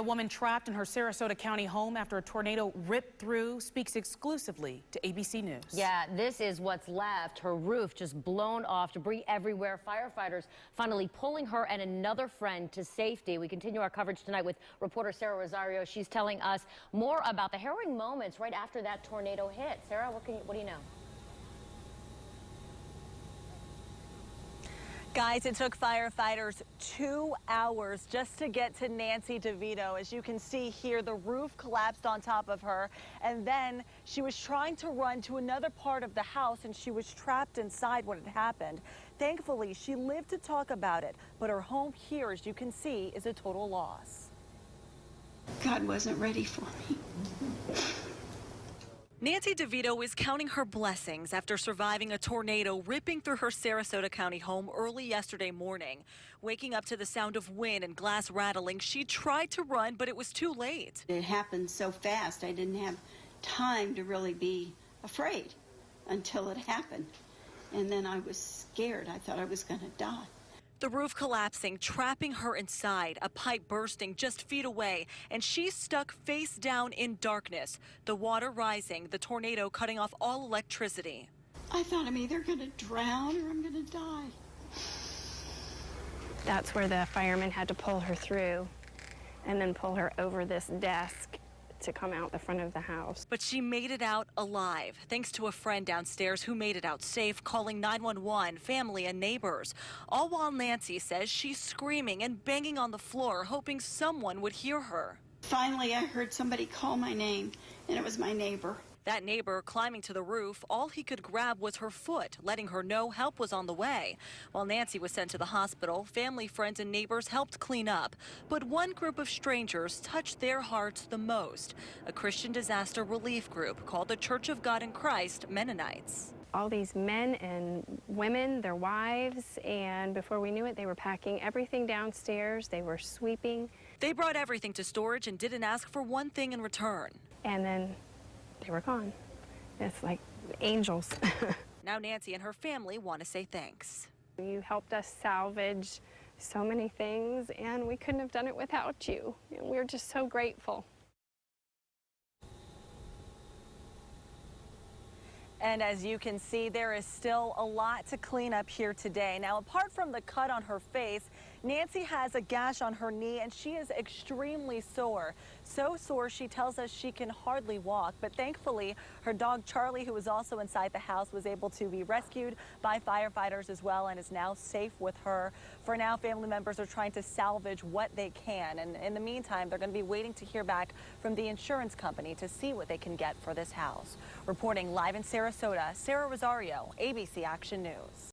A woman trapped in her Sarasota County home after a tornado ripped through speaks exclusively to ABC News. Yeah, this is what's left. Her roof just blown off, debris everywhere. Firefighters finally pulling her and another friend to safety. We continue our coverage tonight with reporter Sarah Rosario. She's telling us more about the harrowing moments right after that tornado hit. Sarah, what do you know? Guys, it took firefighters 2 hours just to get to Nancy DeVito. As you can see here, the roof collapsed on top of her, and then she was trying to run to another part of the house, and she was trapped inside when it happened. Thankfully, she lived to talk about it, but her home here, as you can see, is a total loss. God wasn't ready for me. Nancy DeVito is counting her blessings after surviving a tornado ripping through her Sarasota County home early yesterday morning. Waking up to the sound of wind and glass rattling, she tried to run, but it was too late. It happened so fast, I didn't have time to really be afraid until it happened. And then I was scared. I thought I was going to die. The roof collapsing, trapping her inside, a pipe bursting just feet away, and she's stuck face down in darkness. The water rising, the tornado cutting off all electricity. I thought I'm either going to drown or I'm going to die. That's where the firemen had to pull her through and then pull her over this desk to come out the front of the house. But she made it out alive, thanks to a friend downstairs who made it out safe, calling 911, family and neighbors. All while Nancy says she's screaming and banging on the floor, hoping someone would hear her. Finally, I heard somebody call my name, and it was my neighbor. That neighbor climbing to the roof, all he could grab was her foot, letting her know help was on the way. While Nancy was sent to the hospital, family, friends, and neighbors helped clean up. But one group of strangers touched their hearts the most, a Christian disaster relief group called the Church of God in Christ Mennonites. All these men and women, their wives, and before we knew it, they were packing everything downstairs. They were sweeping. They brought everything to storage and didn't ask for one thing in return. And then they were gone. It's like angels. Now Nancy and her family want to say thanks. You helped us salvage so many things, and we couldn't have done it without you. And we're just so grateful. And as you can see, there is still a lot to clean up here today. Now, apart from the cut on her face, Nancy has a gash on her knee, and she is extremely sore. So sore, she tells us she can hardly walk. But thankfully, her dog Charlie, who was also inside the house, was able to be rescued by firefighters as well and is now safe with her. For now, family members are trying to salvage what they can. And in the meantime, they're going to be waiting to hear back from the insurance company to see what they can get for this house. Reporting live in Sarasota, Sarah Rosario, ABC Action News.